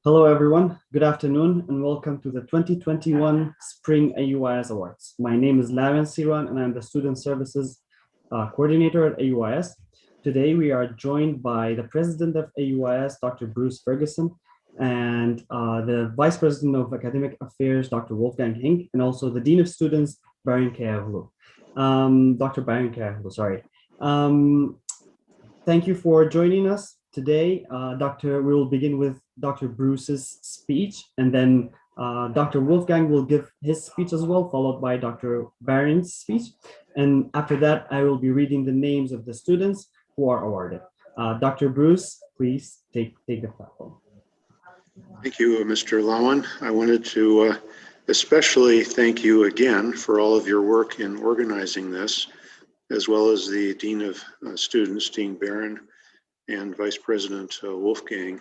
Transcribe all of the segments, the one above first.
Hello, everyone. Good afternoon, and welcome to the 2021 Spring AUIS Awards. My name is Lavan Siran, and I'm the Student Services Coordinator at AUIS. Today, we are joined by the President of AUIS, Dr. Bruce Ferguson, and the Vice President of Academic Affairs, Dr. Wolfgang Hink, and also the Dean of Students, Barin Kayavlu. Dr. Barin Kayavlu, sorry. Thank you for joining us today. We will begin with Dr. Bruce's speech, and then Dr. Wolfgang will give his speech as well, followed by Dr. Barin's speech. And after that, I will be reading the names of the students who are awarded. Dr. Bruce, please take the platform. Thank you, Mr. Lawan. I wanted to especially thank you again for all of your work in organizing this, as well as the Dean of Students, Dean Barin, and Vice President Wolfgang,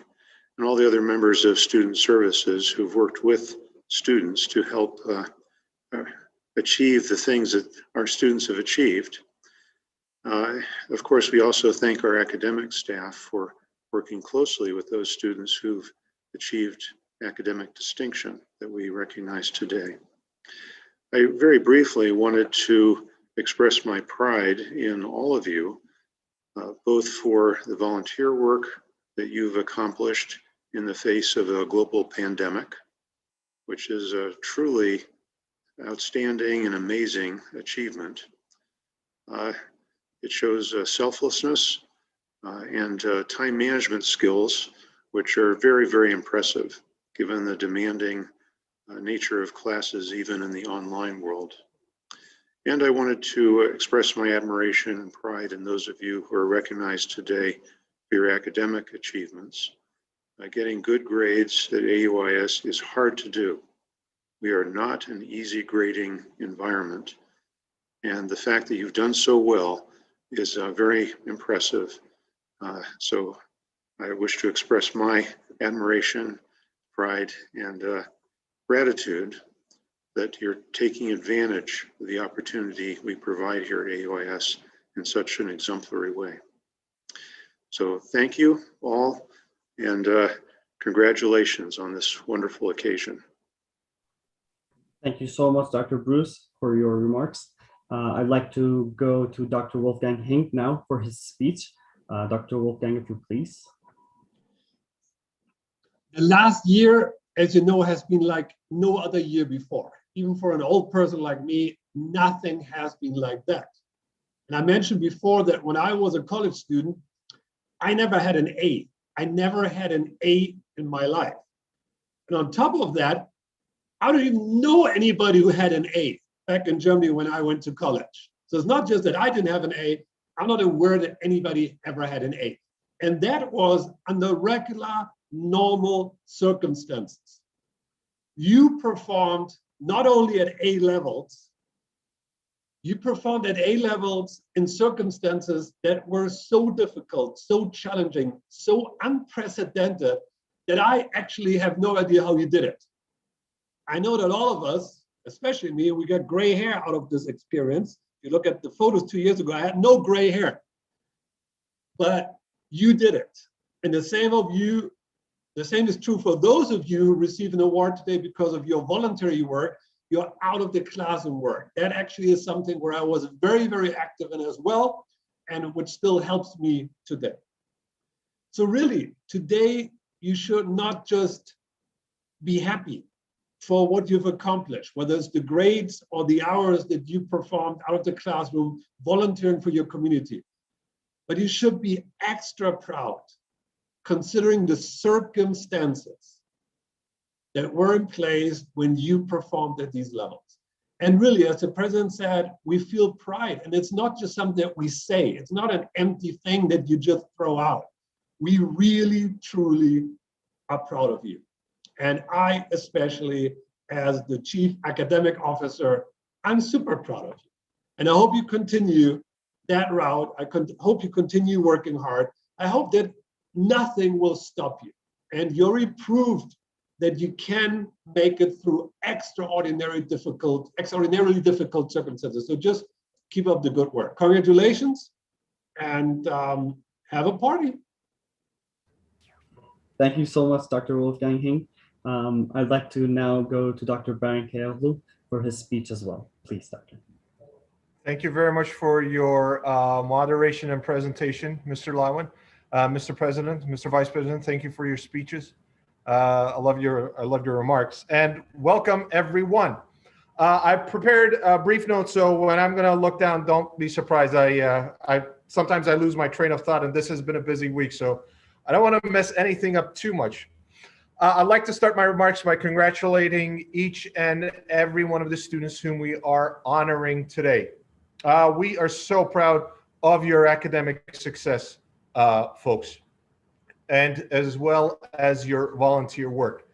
and all the other members of Student Services who've worked with students to help achieve the things that our students have achieved. Of course, we also thank our academic staff for working closely with those students who've achieved academic distinction that we recognize today. I very briefly wanted to express my pride in all of you, both for the volunteer work that you've accomplished in the face of a global pandemic, which is a truly outstanding and amazing achievement. It shows selflessness and time management skills, which are very, very impressive, given the demanding nature of classes, even in the online world. And I wanted to express my admiration and pride in those of you who are recognized today for your academic achievements. Getting good grades at AUIS is hard to do. We are not an easy grading environment. And the fact that you've done so well is very impressive. So I wish to express my admiration, pride, and gratitude that you're taking advantage of the opportunity we provide here at AUIS in such an exemplary way. So thank you all, and congratulations on this wonderful occasion. Thank you so much, Dr. Bruce, for your remarks. I'd like to go to Dr. Wolfgang Hink now for his speech. Dr. Wolfgang, if you please. The last year, as you know, has been like no other year before. Even for an old person like me, nothing has been like that. And I mentioned before that when I was a college student, I never had an A. I never had an A in my life. And on top of that, I don't even know anybody who had an A back in Germany when I went to college. So it's not just that I didn't have an A, I'm not aware that anybody ever had an A. And that was under regular, normal circumstances. You performed not only at A levels, you performed at A levels in circumstances that were so difficult, so challenging, so unprecedented that I actually have no idea how you did it. I know that all of us, especially me, we got gray hair out of this experience. If you look at the photos 2 years ago, I had no gray hair, but you did it. And the same is true for those of you who receive an award today because of your voluntary work, your out of the classroom work. That actually is something where I was very, very active in as well, and which still helps me today. So really, today, you should not just be happy for what you've accomplished, whether it's the grades or the hours that you performed out of the classroom, volunteering for your community. But you should be extra proud considering the circumstances that were in place when you performed at these levels. And really, as the president said, we feel pride. And it's not just something that we say. It's not an empty thing that you just throw out. We really, truly are proud of you. And I, especially as the Chief Academic Officer, I'm super proud of you. And I hope you continue that route. I hope you continue working hard. I hope that nothing will stop you. And you're proved that you can make it through extraordinarily difficult circumstances. So just keep up the good work. Congratulations, and have a party. Thank you so much, Dr. Wolfgang Hing. I'd like to now go to Dr. Baron Keoglu for his speech as well. Please, Doctor. Thank you very much for your moderation and presentation, Mr. Lawin. Mr. President, Mr. Vice President, thank you for your speeches. I love your remarks, and welcome everyone. I prepared a brief note, so when I'm going to look down, don't be surprised. Sometimes I lose my train of thought, and this has been a busy week, so I don't want to mess anything up too much. I'd like to start my remarks by congratulating each and every one of the students whom we are honoring today. We are so proud of your academic success, folks, and as well as your volunteer work.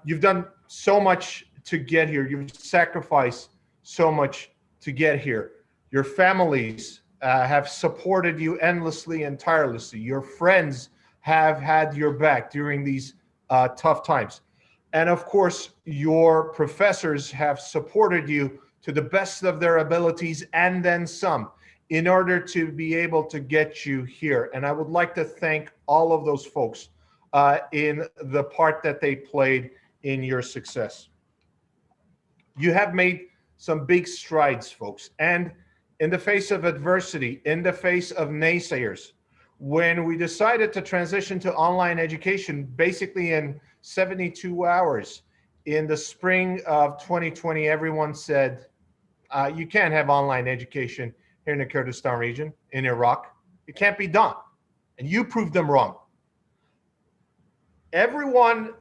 You've done so much to get here. You've sacrificed so much to get here. Your families have supported you endlessly and tirelessly. Your friends have had your back during these tough times. And of course, your professors have supported you to the best of their abilities and then some in order to be able to get you here. And I would like to thank all of those folks in the part that they played in your success. You have made some big strides, folks. And in the face of adversity, in the face of naysayers, when we decided to transition to online education, basically in 72 hours, in the spring of 2020, everyone said, you can't have online education here in the Kurdistan region, in Iraq. It can't be done. And you proved them wrong. Everyone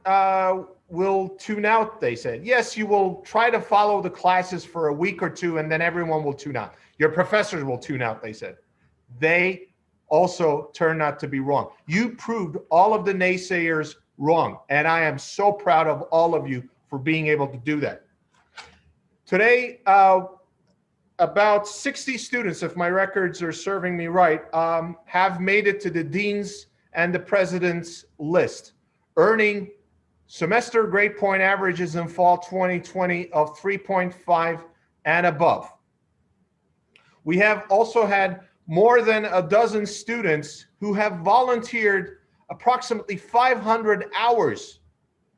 will tune out, they said. Yes, you will try to follow the classes for a week or two, and then everyone will tune out. Your professors will tune out, they said. They also turned out to be wrong. You proved all of the naysayers wrong, and I am so proud of all of you for being able to do that. Today, about 60 students, if my records are serving me right, have made it to the dean's and the president's list, earning semester grade point averages in fall 2020 of 3.5 and above. We have also had more than a dozen students who have volunteered approximately 500 hours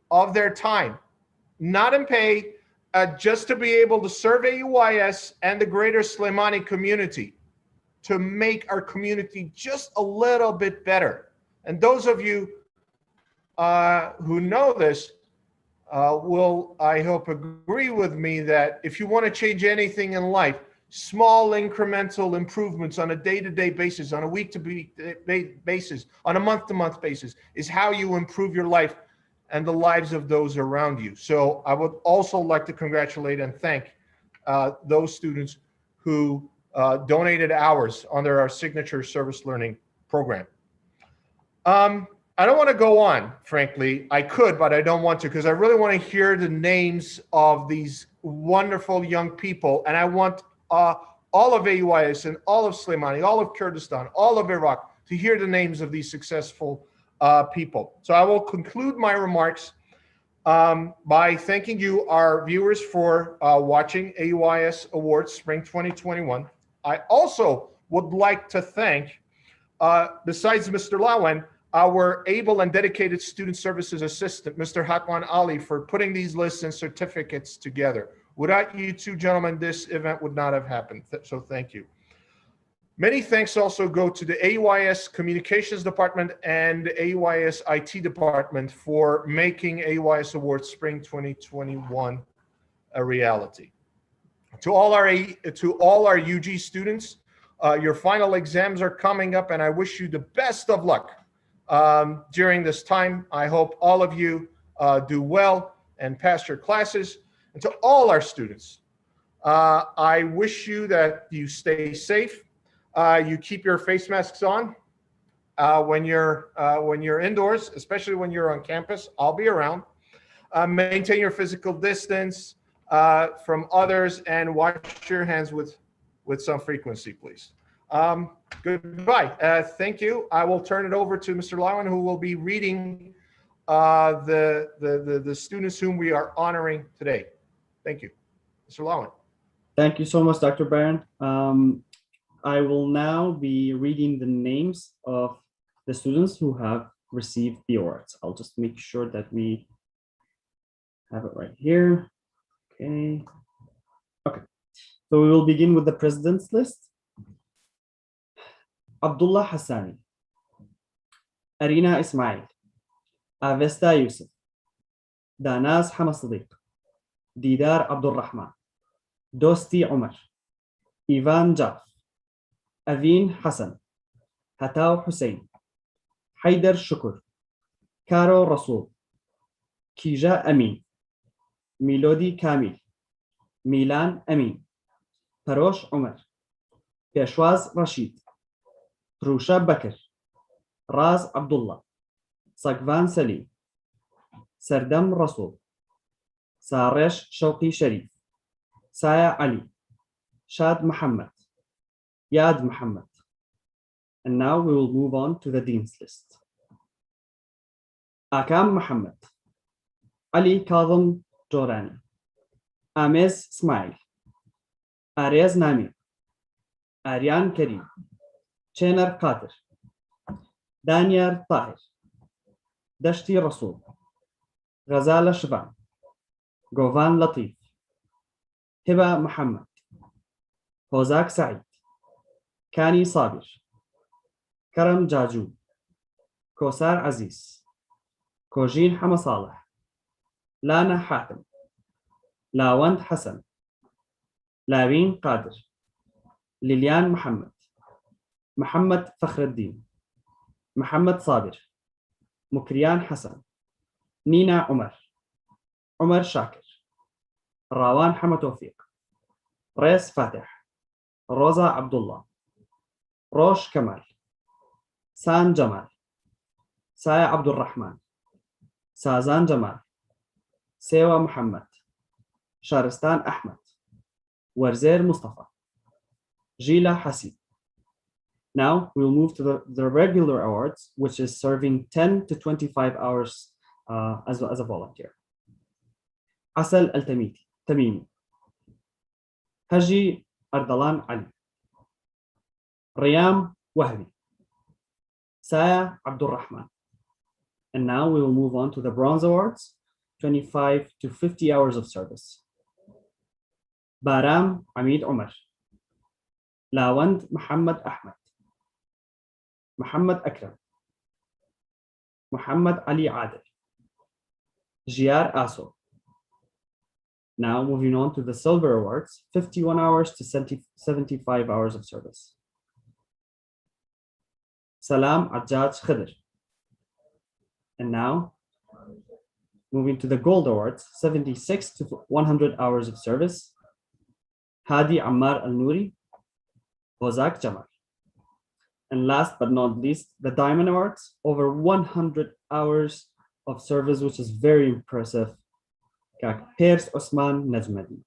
of their time, not in pay, just to be able to serve AUIS and the greater Slimani community, to make our community just a little bit better. And those of you who know this will, I hope, agree with me that if you want to change anything in life, small incremental improvements on a day-to-day basis, on a week-to-week basis, on a month-to-month basis is how you improve your life and the lives of those around you. So I would also like to congratulate and thank those students who donated hours under our signature service learning program. I don't want to go on, frankly. I could, but I don't want to, because I really want to hear the names of these wonderful young people. And I want all of AUIS and all of Slimani, all of Kurdistan, all of Iraq to hear the names of these successful people. So I will conclude my remarks by thanking you, our viewers, for watching AUIS Awards Spring 2021. I also would like to thank, besides Mr. Lawan, our able and dedicated student services assistant, Mr. Hatwan Ali, for putting these lists and certificates together. Without you two gentlemen, this event would not have happened. So thank you. Many thanks also go to the AUIS Communications Department and AUIS IT Department for making AUIS Awards Spring 2021 a reality. To all our UG students, your final exams are coming up, and I wish you the best of luck during this time. I hope all of you do well and pass your classes. And to all our students, I wish you that you stay safe. You keep your face masks on when you're indoors, especially when you're on campus. I'll be around. Maintain your physical distance from others, and wash your hands with some frequency, please. Goodbye. Thank you. I will turn it over to Mr. Lawan, who will be reading the students whom we are honoring today. Thank you. Mr. Lawan. Thank you so much, Dr. Barron. I will now be reading the names of the students who have receive the awards. I'll just make sure that we have it right here. Okay. Okay. So we will begin with the president's list. Abdullah Hassani, Arina Ismail, Avesta Yusuf, Danaz Hama Sadiq, Didar Abdul Rahman, Dosti Omar, Ivan Jaf, Aveen Hassan, Hataw Hussein, Haider Shukur, Karo Rasul, Kija Amin, Milodi Kamil, Milan Amin, Parosh Omar, Peshwaz Rashid, Rusha Bakr, Raz Abdullah, Sagvan Salim, Sardam Rasul, Saresh Shawqi Sharif, Saya Ali, Shad Muhammad, Yad Muhammad. And now we will move on to the Dean's list. Akam Muhammad, Ali Kadham Jorani, Amez Ismail, Ariaz Nami, Aryan Karim, Chenar Qadir, Daniel Tahir, Dashti Rasul, Ghazala Shaban, Govan Latif, Hiba Muhammad, Hozak Saeed, Kani Sabir, Karam Jaju, Kosar Aziz, Kojin Hamasalah, Lana Hatem, Lawand Hassan, Laween Qadir, Lilian Muhammad, Muhammad Fakhruddin, Muhammad Sabir, Mukriyan Hassan, Nina Umar, Umar Shakir, Rawan Hamatowfiq, Res Fatih, Rosa Abdullah, Rosh Kamal, San Jamal, Saya Abdul Rahman, Sazan Jamal, Sewa Muhammad, Sharistan Ahmed, Warzer Mustafa, Gila Hasib. Now we will move to the regular awards, which is serving 10 to 25 hours as a volunteer. Asal Al-Tamimi, Haji Ardalan Ali, Riyam Wahbi, Saya Abdul Rahman. And now we will move on to the bronze awards, 25 to 50 hours of service. Baram Amid Umar, Lawand Muhammad Ahmed, Muhammad Akram, Muhammad Ali Adel, Jiar Aso. Now moving on to the silver awards, 51 hours to 75 hours of service. Salam Ajaj Khidr. And now moving to the gold awards, 76 to 100 hours of service. Hadi Ammar Al-Nouri, Hozak Jamal. And last but not least, the Diamond Awards, over 100 hours of service, which is very impressive. Pers Osman Najmadi.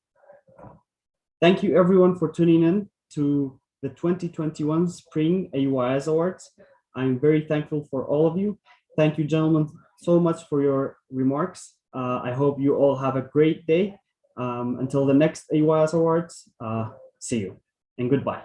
Thank you everyone for tuning in to the 2021 Spring AUIS Awards. I'm very thankful for all of you. Thank you, gentlemen, so much for your remarks. I hope you all have a great day. Until the next AUIS Awards, see you and goodbye.